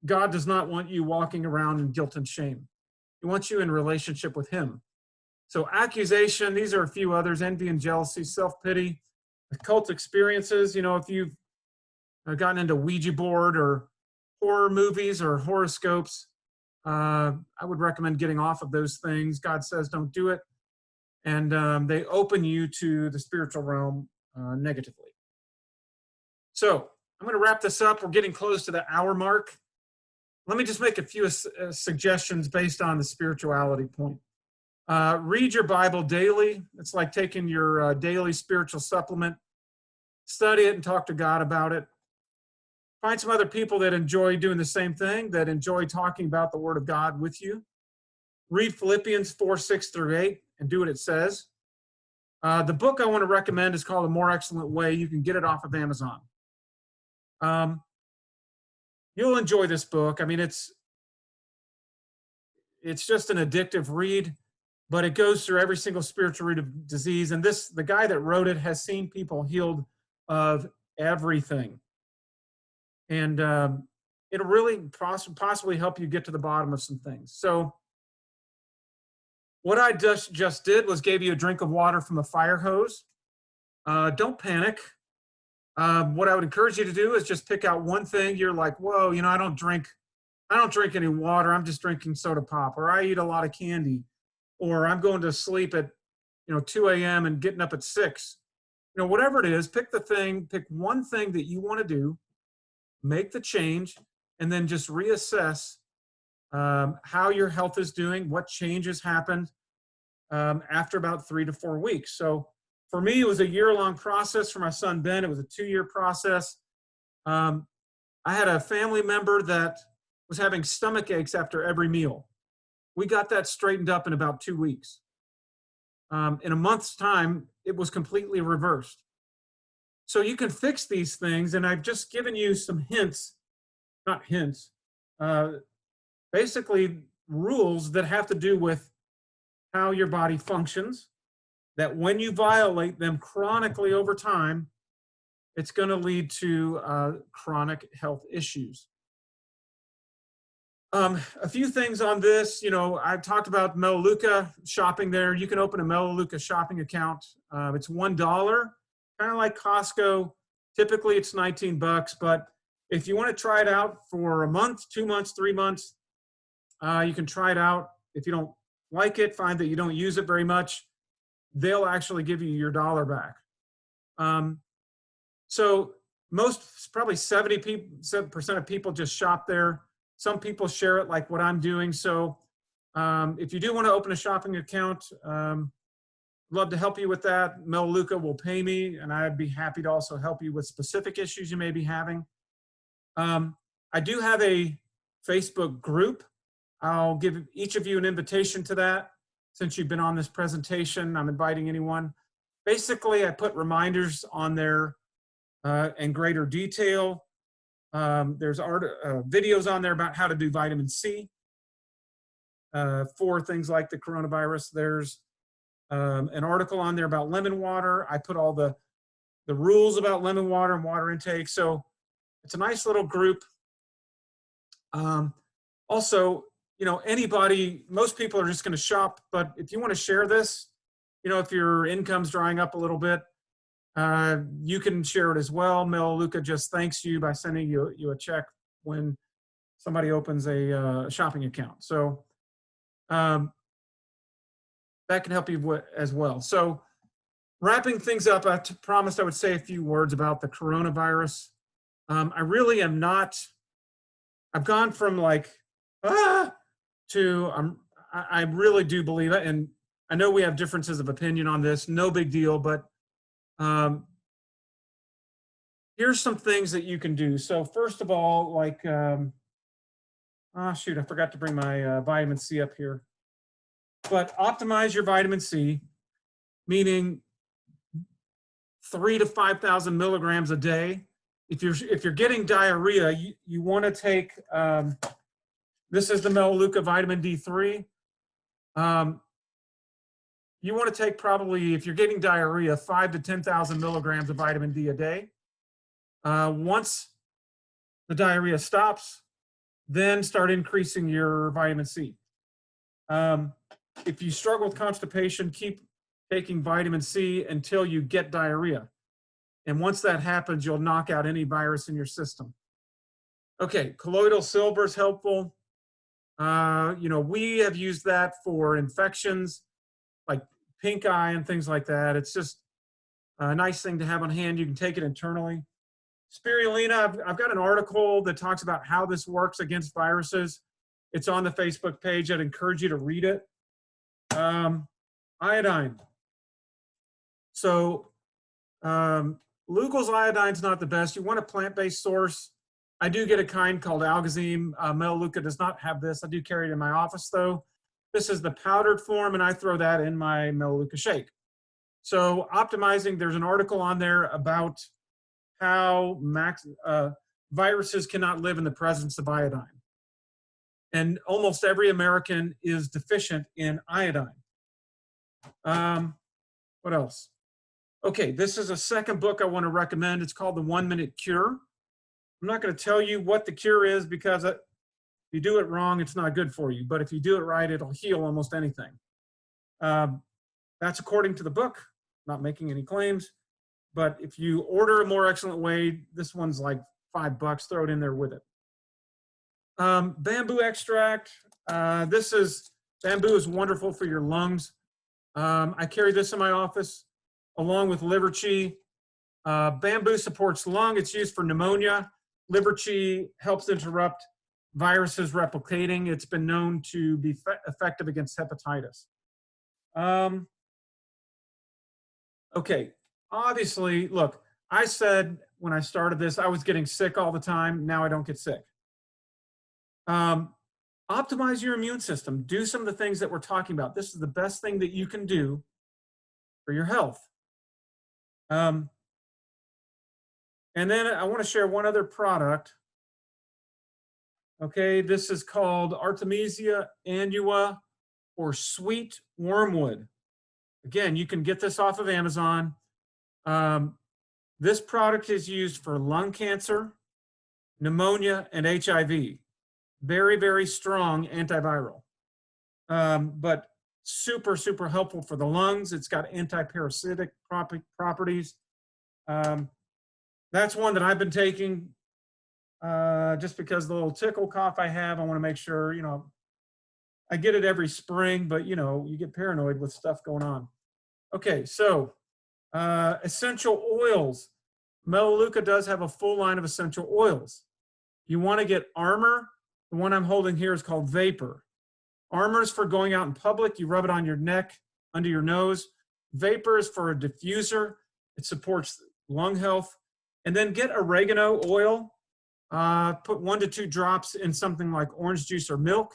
God does not want you walking around in guilt and shame. He wants you in relationship with him. So accusation, these are a few others: envy and jealousy, self-pity, occult experiences. You know, if you've gotten into Ouija board or horror movies or horoscopes, I would recommend getting off of those things. God says don't do it. And they open you to the spiritual realm negatively. So I'm going to wrap this up. We're getting close to the hour mark. Let me just make a few suggestions based on the spirituality point. Read your Bible daily. It's like taking your daily spiritual supplement. Study it and talk to God about it. Find some other people that enjoy doing the same thing, that enjoy talking about the Word of God with you. Read Philippians 4:6-8 and do what it says. The book I want to recommend is called A More Excellent Way. You can get it off of Amazon. You'll enjoy this book. I mean, it's just an addictive read, but it goes through every single spiritual root of disease. And the guy that wrote it has seen people healed of everything. And it'll really possibly help you get to the bottom of some things. So what I just did was gave you a drink of water from a fire hose. Don't panic. What I would encourage you to do is just pick out one thing. You're like, whoa, you know, I don't drink any water. I'm just drinking soda pop, or I eat a lot of candy, or I'm going to sleep at, 2 a.m. and getting up at 6. Whatever it is, pick one thing that you want to do, make the change, and then just reassess how your health is doing, what changes happened after about 3 to 4 weeks. So for me, it was a year-long process. For my son, Ben, it was a 2-year process. I had a family member that was having stomach aches after every meal. We got that straightened up in about 2 weeks. In a month's time, it was completely reversed. So you can fix these things, and I've just given you some hints, not hints, basically rules that have to do with how your body functions, that when you violate them chronically over time, it's going to lead to chronic health issues. A few things on this, I've talked about Melaleuca shopping there. You can open a Melaleuca shopping account. It's $1, kind of like Costco. Typically it's 19 bucks, but if you want to try it out for a month, 2 months, 3 months, you can try it out. If you don't like it, find that you don't use it very much, they'll actually give you your dollar back. So probably 70% of people just shop there. Some people share it like what I'm doing. So if you do want to open a shopping account, love to help you with that. Melaleuca will pay me, and I'd be happy to also help you with specific issues you may be having. I do have a Facebook group. I'll give each of you an invitation to that. Since you've been on this presentation, I'm inviting anyone. Basically, I put reminders on there in greater detail. There's videos on there about how to do vitamin C for things like the coronavirus. There's an article on there about lemon water. I put all the rules about lemon water and water intake. So it's a nice little group. Also, anybody, most people are just going to shop, but if you want to share this, if your income's drying up a little bit, you can share it as well. Melaleuca just thanks you by sending you a check when somebody opens a shopping account. So that can help you as well. So wrapping things up, I promised I would say a few words about the coronavirus. I really am not, I've gone from like, to, I really do believe it. And I know we have differences of opinion on this, no big deal, but here's some things that you can do. So first of all, like, shoot, I forgot to bring my vitamin C up here. But optimize your vitamin C, meaning 3,000 to 5,000 milligrams a day. If you're getting diarrhea, you want to take, this is the Melaleuca vitamin D3. You want to take probably, if you're getting diarrhea, 5,000 to 10,000 milligrams of vitamin D a day. Once the diarrhea stops, then start increasing your vitamin C. If you struggle with constipation, keep taking vitamin C until you get diarrhea. And once that happens, you'll knock out any virus in your system. Okay, colloidal silver is helpful. We have used that for infections like pink eye and things like that. It's just a nice thing to have on hand. You can take it internally. Spirulina, I've got an article that talks about how this works against viruses. It's on the Facebook page. I'd encourage you to read it. Iodine. So Lugol's iodine is not the best. You want a plant-based source. I do get a kind called Algazime. Melaleuca does not have this. I do carry it in my office though. This is the powdered form, and I throw that in my Melaleuca shake. So optimizing, there's an article on there about how viruses cannot live in the presence of iodine. And almost every American is deficient in iodine. What else? Okay, this is a second book I want to recommend. It's called The 1 Minute Cure. I'm not going to tell you what the cure is because if you do it wrong, it's not good for you. But if you do it right, it'll heal almost anything. That's according to the book, not making any claims. But if you order A More Excellent Way, this one's like $5, throw it in there with it. Bamboo extract. Bamboo is wonderful for your lungs. I carry this in my office along with liver chi. Bamboo supports lung. It's used for pneumonia. Liver chi helps interrupt viruses replicating. It's been known to be effective against hepatitis. Okay, obviously, look, I said when I started this, I was getting sick all the time. Now I don't get sick. Optimize your immune system. Do some of the things that we're talking about. This is the best thing that you can do for your health. And then I want to share one other product. Okay, this is called Artemisia annua. or sweet wormwood. Again, you can get this off of Amazon. This product is used for lung cancer, pneumonia, and HIV. Very, very strong antiviral, but super, super helpful for the lungs. It's got anti-parasitic properties. That's one that I've been taking just because the little tickle cough I have. I want to make sure, you know, I get it every spring, but you know, you get paranoid with stuff going on. Okay, so essential oils. Melaleuca does have a full line of essential oils. You want to get Armor. The one I'm holding here is called Vapor. Armor is for going out in public. You rub it on your neck, under your nose. Vapor is for a diffuser. It supports lung health. And then get oregano oil. Put 1 to 2 drops in something like orange juice or milk.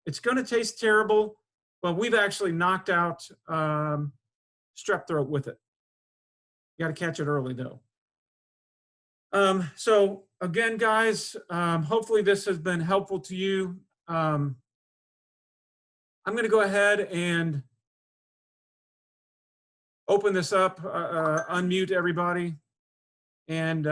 It's going to taste terrible, but we've actually knocked out strep throat with it. You got to catch it early, though. So again, guys, hopefully this has been helpful to you. I'm going to go ahead and open this up, unmute everybody, and